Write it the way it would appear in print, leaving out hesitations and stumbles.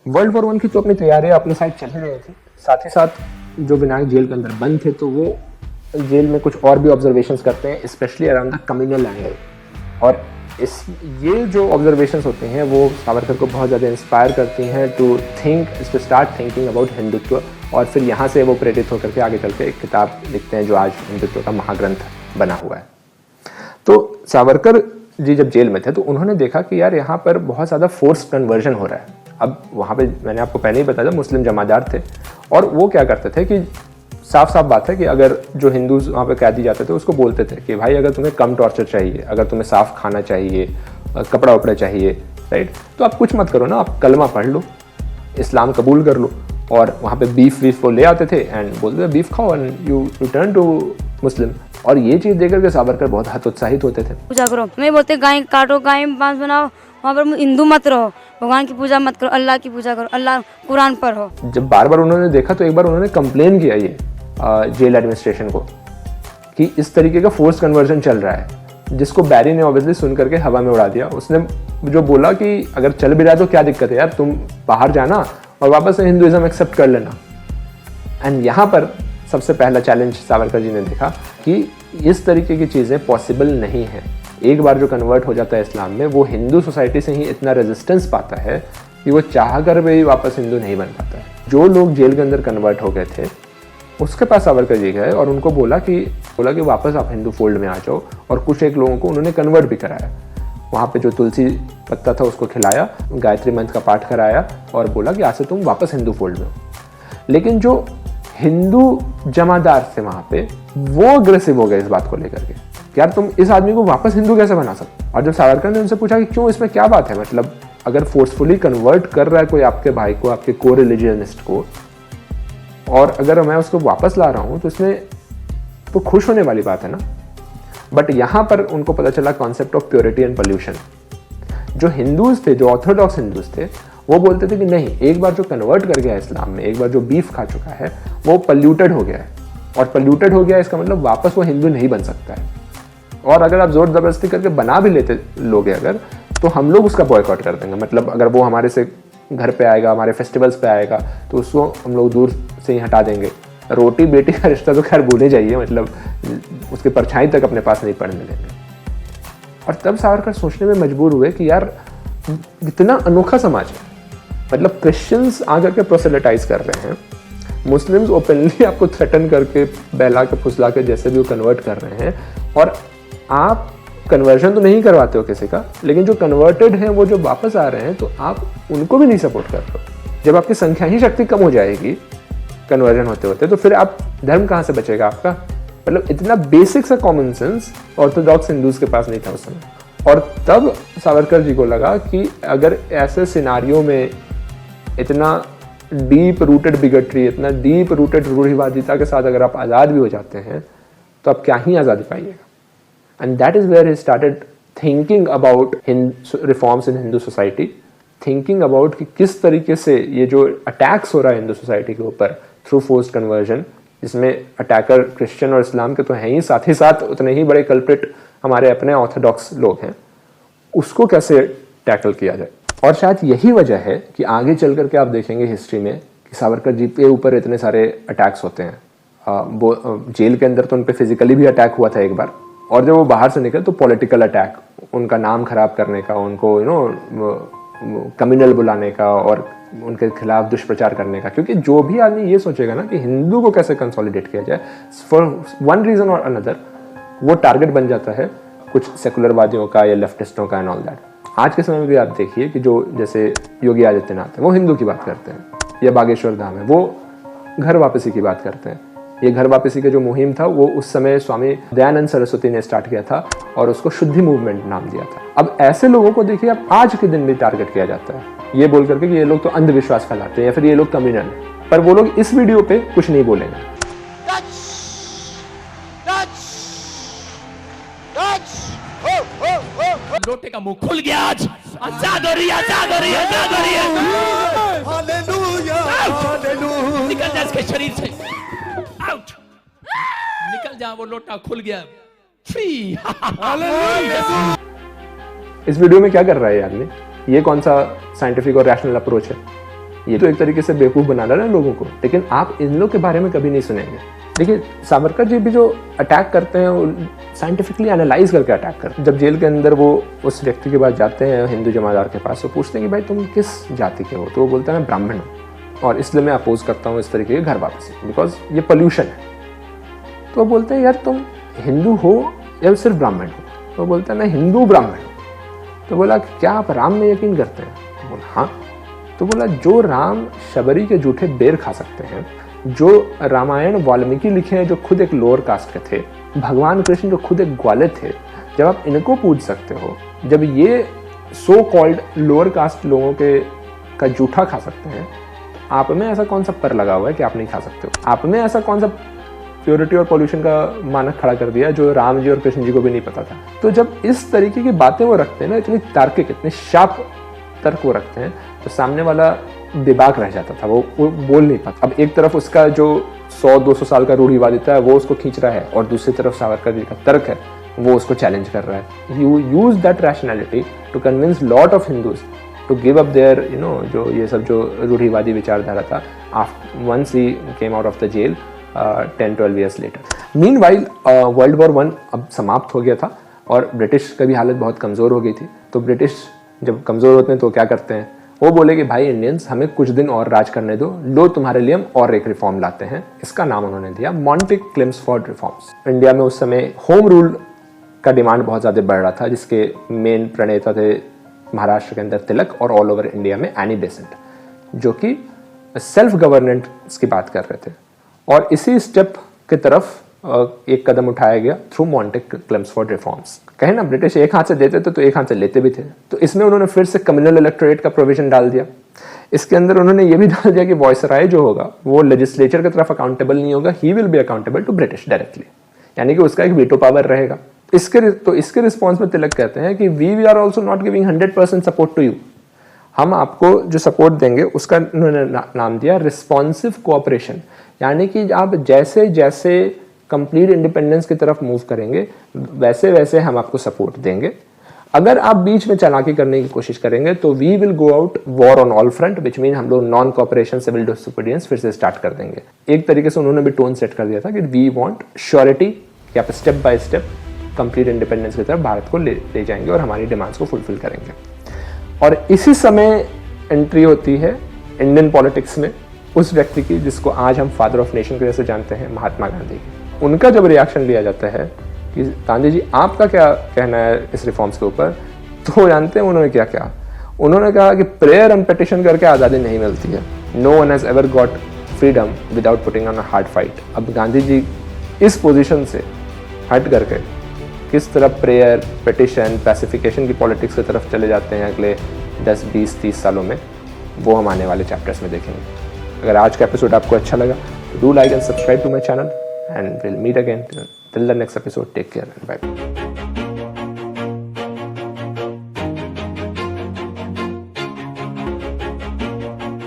World war 1 की तो अपनी तैयारियां अपने साइड चल ही रही थी, साथ ही साथ जो विनायक जेल के अंदर बंद थे तो वो जेल में कुछ और भी ऑब्जर्वेशंस करते हैं, specially around the communal angle. और ये जो ऑब्जर्वेशंस होते हैं वो सावरकर को बहुत ज़्यादा इंस्पायर करती हैं to start thinking about Hindutva. और फिर यहाँ से वो प्रेरित होकर के आगे चल के एक किताब लिखते हैं जो आज हिंदुत्व का महाग्रंथ बना हुआ है। तो सावरकर जी जब जेल में थे तो उन्होंने देखा कि यार यहाँ पर बहुत ज़्यादा फोर्स कन्वर्जन हो रहा है। अब वहाँ पे मैंने आपको पहले ही बताया मुस्लिम जमादार थे और वो क्या करते थे कि साफ साफ बात है कि अगर जो हिंदू वहाँ पे कैदी जाते थे उसको बोलते थे कि भाई अगर तुम्हें कम टॉर्चर चाहिए, अगर तुम्हें साफ खाना चाहिए, कपड़ा वपड़ा चाहिए, राइट, तो आप कुछ मत करो ना, आप कलमा पढ़ लो, इस्लाम कबूल कर लो। और वहाँ पे बीफ वीफ वो ले आते थे एंड बोलते थे बीफ खाओ एंड यू रिटर्न टू मुस्लिम। और ये चीज़ देख करके सावरकर बहुत हतोत्साहित होते थे। पूजा करो, मैं बोलते गाय काटो, गाय मांस बनाओ, वहाँ पर हिंदू मत रहो, भगवान की पूजा मत करो, अल्लाह की पूजा करो, अल्लाह कुरान पर हो। जब बार बार उन्होंने देखा तो एक बार उन्होंने कंप्लेन किया ये जेल एडमिनिस्ट्रेशन को कि इस तरीके का फोर्स कन्वर्जन चल रहा है, जिसको बैरी ने ऑब्वियसली सुन करके हवा में उड़ा दिया। उसने जो बोला कि अगर चल भी रहा है तो क्या दिक्कत है यार, तुम बाहर जाना और वापस से हिंदुइज्म एक्सेप्ट कर लेना। एंड यहाँ पर सबसे पहला चैलेंज सावरकर जी ने देखा कि इस तरीके की चीज़ें पॉसिबल नहीं है। एक बार जो कन्वर्ट हो जाता है इस्लाम में वो हिंदू सोसाइटी से ही इतना रेजिस्टेंस पाता है कि वो चाह कर भी वापस हिंदू नहीं बन पाता है। जो लोग जेल के अंदर कन्वर्ट हो गए थे उसके पास सावरकर जी गए और उनको बोला कि वापस आप हिंदू फोल्ड में आ जाओ। और कुछ एक लोगों को उन्होंने कन्वर्ट भी कराया। वहाँ पे जो तुलसी पत्ता था उसको खिलाया, गायत्री मंत्र का पाठ कराया और बोला कि आज से तुम वापस हिंदू फोल्ड में हो। लेकिन जो हिंदू जमादार थे वहाँ पे वो अग्रेसिव हो गए इस बात को लेकर के, यार तुम इस आदमी को वापस हिंदू कैसे बना सकते। और जब सावरकर ने उनसे पूछा कि क्यों, इसमें क्या बात है, मतलब अगर फोर्सफुली कन्वर्ट कर रहा है कोई आपके भाई को, आपके को रिलीजियनिस्ट को, और अगर मैं उसको वापस ला रहा हूँ तो इसमें तो खुश होने वाली बात है ना। बट यहाँ पर उनको पता चला concept of purity and pollution. जो हिंदूज थे, जो ऑर्थोडॉक्स हिंदूज थे, वो बोलते थे कि नहीं, एक बार जो कन्वर्ट कर गया इस्लाम में, एक बार जो बीफ खा चुका है वो पल्यूटेड हो गया है। और पल्यूटेड हो गया इसका मतलब वापस वो हिंदू नहीं बन सकता है। और अगर आप जोर जबरदस्ती करके बना भी लेते लोगे अगर, तो हम लोग उसका बॉयकॉट कर देंगे। मतलब अगर वो हमारे से घर पे आएगा, हमारे फेस्टिवल्स पे आएगा, तो उसको हम लोग दूर से ही हटा देंगे। रोटी बेटी का रिश्ता तो खैर भूले जाइए, मतलब उसकी परछाई तक अपने पास नहीं पड़ने देंगे। और तब सावरकर सोचने में मजबूर हुए कि यार कितना अनोखा समाज है। मतलब क्रिश्चियंस आकर के प्रोसेलेटाइज कर रहे हैं, मुस्लिम्स ओपनली आपको थ्रेटन करके, बहला के फुसला के जैसे भी वो कन्वर्ट कर रहे हैं, और आप कन्वर्जन तो नहीं करवाते हो किसी का, लेकिन जो कन्वर्टेड हैं वो जो वापस आ रहे हैं तो आप उनको भी नहीं सपोर्ट कर रहे हो। जब आपकी संख्या ही शक्ति कम हो जाएगी कन्वर्जन होते होते, तो फिर आप धर्म कहाँ से बचेगा आपका। मतलब इतना बेसिक सा कॉमन सेंस ऑर्थोडॉक्स हिंदूज के पास नहीं था उस समय। और तब सावरकर जी को लगा कि अगर ऐसे सिनारियों में इतना डीप रूटेड बिगटरी, इतना डीप रूटेड रूढ़िवादिता के साथ अगर आप आज़ाद भी हो जाते हैं तो आप क्या ही आज़ादी पाइएगा। And that is where he started thinking about reforms in Hindu society, thinking about कि किस तरीके से ये जो अटैक्स हो रहा है हिंदू सोसाइटी के ऊपर थ्रू फोर्स्ड कन्वर्जन, जिसमें अटैकर क्रिश्चियन और इस्लाम के तो हैं ही साथ उतने ही बड़े कल्प्रिट हमारे अपने ऑर्थोडॉक्स लोग हैं, उसको कैसे टैकल किया जाए। और शायद यही वजह है कि आगे चल करके आप देखेंगे हिस्ट्री में कि सावरकर जी के ऊपर इतने सारे अटैक्स होते हैं। वो जेल के अंदर तो उन पर फिजिकली भी अटैक हुआ था एक बार, और जब वो बाहर से निकले तो पॉलिटिकल अटैक, उनका नाम खराब करने का, उनको कम्युनल बुलाने का और उनके खिलाफ दुष्प्रचार करने का। क्योंकि जो भी आदमी ये सोचेगा ना कि हिंदू को कैसे कंसोलिडेट किया जाए, फॉर वन रीजन और अनदर वो टारगेट बन जाता है कुछ सेकुलरवादियों का या लेफ्टिस्टों का एंड ऑल दैट। आज के समय में भी आप देखिए कि जो जैसे योगी आदित्यनाथ है वो हिंदू की बात करते हैं, या बागेश्वर धाम है वो घर वापसी की बात करते हैं। ये घर वापसी का जो मुहिम था वो उस समय स्वामी दयानंद सरस्वती ने स्टार्ट किया था और उसको शुद्धि मूवमेंट नाम दिया था। अब ऐसे लोगों को देखिए अब आज के दिन भी टारगेट किया जाता है, ये बोल करके कि ये लोग तो अंधविश्वास फैलाते हैं या फिर ये लोग कम्युनल, पर वो लोग इस वीडियो पे कुछ नहीं बोलेंगे। लोटे का मुंह खुल गया आज, आजाद हो रही है, आजाद हो रही है, आजाद हो रही है। Hallelujah, hallelujah. निकल जा इसके शरीर से, आउट, निकल जा, वो लोटा खुल गया, फ्री। हालेलुया। इस वीडियो में क्या कर रहा है ये आदमी, ये कौन सा साइंटिफिक और रैशनल अप्रोच है। ये तो एक तरीके से बेवकूफ़ बना रहा है लोगों को, लेकिन आप इन लोग के बारे में कभी नहीं सुनेंगे। देखिए सावरकर जी भी जो अटैक करते हैं वो साइंटिफिकली एनालाइज करके अटैक करते हैं। जब जेल के अंदर वो उस व्यक्ति के पास जाते हैं, हिंदू जमादार के पास, वो पूछते हैं कि भाई तुम किस जाति के हो, तो वो बोलता है मैं ब्राह्मण हूँ और इसलिए मैं अपोज करता हूँ इस तरीके के घर वापसी, बिकॉज ये पोल्यूशन है। तो वो बोलते हैं यार तुम हिंदू हो या सिर्फ ब्राह्मण हो? तो वो बोलता है मैं हिंदू ब्राह्मण हूँ। तो बोला क्या आप राम में यकीन करते हैं? तो बोला हाँ। तो बोला जो राम शबरी के जूठे बेर खा सकते हैं, जो रामायण वाल्मीकि लिखे हैं जो खुद एक लोअर कास्ट के थे, भगवान कृष्ण जो खुद एक ग्वाले थे, जब आप इनको पूछ सकते हो, जब ये सो कॉल्ड लोअर कास्ट लोगों के का जूठा खा सकते हैं, तो आप में ऐसा कौन सा पर लगा हुआ है कि आप नहीं खा सकते हो? आप में ऐसा कौन सा प्योरिटी और पॉल्यूशन का मानक खड़ा कर दिया जो राम जी और कृष्ण जी को भी नहीं पता था? तो जब इस तरीके की बातें वो रखते हैं ना, इतनी तार्किक, इतने शार्प तर्क वो रखते हैं, तो सामने वाला बेबाक रह जाता था, वो बोल नहीं पाता। अब एक तरफ उसका जो 100-200 साल का रूढ़िवादिता है वो उसको खींच रहा है, और दूसरी तरफ सावरकर जी का तर्क है वो उसको चैलेंज कर रहा है। You use that rationality to convince lot of Hindus to give up their जो ये सब जो रूढ़िवादी विचारधारा था, once he came out of the jail 10-12 years later। Meanwhile world war 1 अब समाप्त हो गया था और ब्रिटिश का भी हालत बहुत कमज़ोर हो गई थी। तो ब्रिटिश जब कमज़ोर होते हैं तो क्या करते हैं, वो बोले कि भाई इंडियंस हमें कुछ दिन और राज करने दो, लो तुम्हारे लिए हम और एक रिफॉर्म लाते हैं। इसका नाम उन्होंने दिया मॉन्टेक्लेम्सफोर्ड रिफॉर्म्स। इंडिया में उस समय होम रूल का डिमांड बहुत ज़्यादा बढ़ रहा था, जिसके मेन प्रणेता थे महाराष्ट्र के अंदर तिलक और ऑल ओवर इंडिया में एनी बेसेंट, जो कि सेल्फ गवर्नेंस की बात कर रहे थे। और इसी स्टेप की तरफ एक कदम उठाया गया थ्रू मॉन्टेक्लेम्सफोर्ड रिफॉर्म्स। कहे ना ब्रिटिश एक हाथ से देते थे तो एक हाथ से लेते भी थे, तो इसमें उन्होंने फिर से कम्युनल इलेक्टोरेट का प्रोविजन डाल दिया। इसके अंदर उन्होंने ये भी डाल दिया कि वॉइसराय जो होगा वो लेजिस्लेचर की तरफ अकाउंटेबल नहीं होगा, he will be accountable to British directly, यानी कि उसका एक वीटो पावर रहेगा। इसके रिस्पॉन्स में तिलक कहते हैं कि we are also not giving 100% support to you, हम आपको जो सपोर्ट देंगे उसका उन्होंने नाम दिया रिस्पॉन्सिव कोऑपरेशन, यानी कि आप जैसे जैसे कंप्लीट इंडिपेंडेंस की तरफ मूव करेंगे वैसे वैसे हम आपको सपोर्ट देंगे। अगर आप बीच में चालाकी करने की कोशिश करेंगे तो we will go out war on all front, which mean हम लोग नॉन कोऑपरेशन सिविल डिसोबीडियंस फिर से स्टार्ट कर देंगे। एक तरीके से उन्होंने भी टोन सेट कर दिया था कि वी वांट श्योरिटी कि आप step by step complete independence की तरफ भारत को ले जाएंगे और हमारी डिमांड्स को फुलफिल करेंगे। और इसी समय एंट्री होती है इंडियन पॉलिटिक्स में उस व्यक्ति की जिसको आज हम फादर ऑफ नेशन के जैसे जानते हैं, महात्मा गांधी। उनका जब रिएक्शन लिया जाता है कि गांधी जी आपका क्या कहना है इस रिफॉर्म्स के ऊपर, तो जानते हैं उन्होंने क्या कहा? उन्होंने कहा कि प्रेयर एंड पिटिशन करके आज़ादी नहीं मिलती है, no one has ever got freedom without putting on a hard fight. अब गांधी जी इस पोजीशन से हट करके किस तरह प्रेयर, पिटिशन, पैसिफिकेशन की पॉलिटिक्स की तरफ चले जाते हैं अगले 10, 20, 30 सालों में, वो हम आने वाले चैप्टर्स में देखेंगे। अगर आज का एपिसोड आपको अच्छा लगा तो do like and subscribe to my channel and will meet again till the next episode. Take care and bye.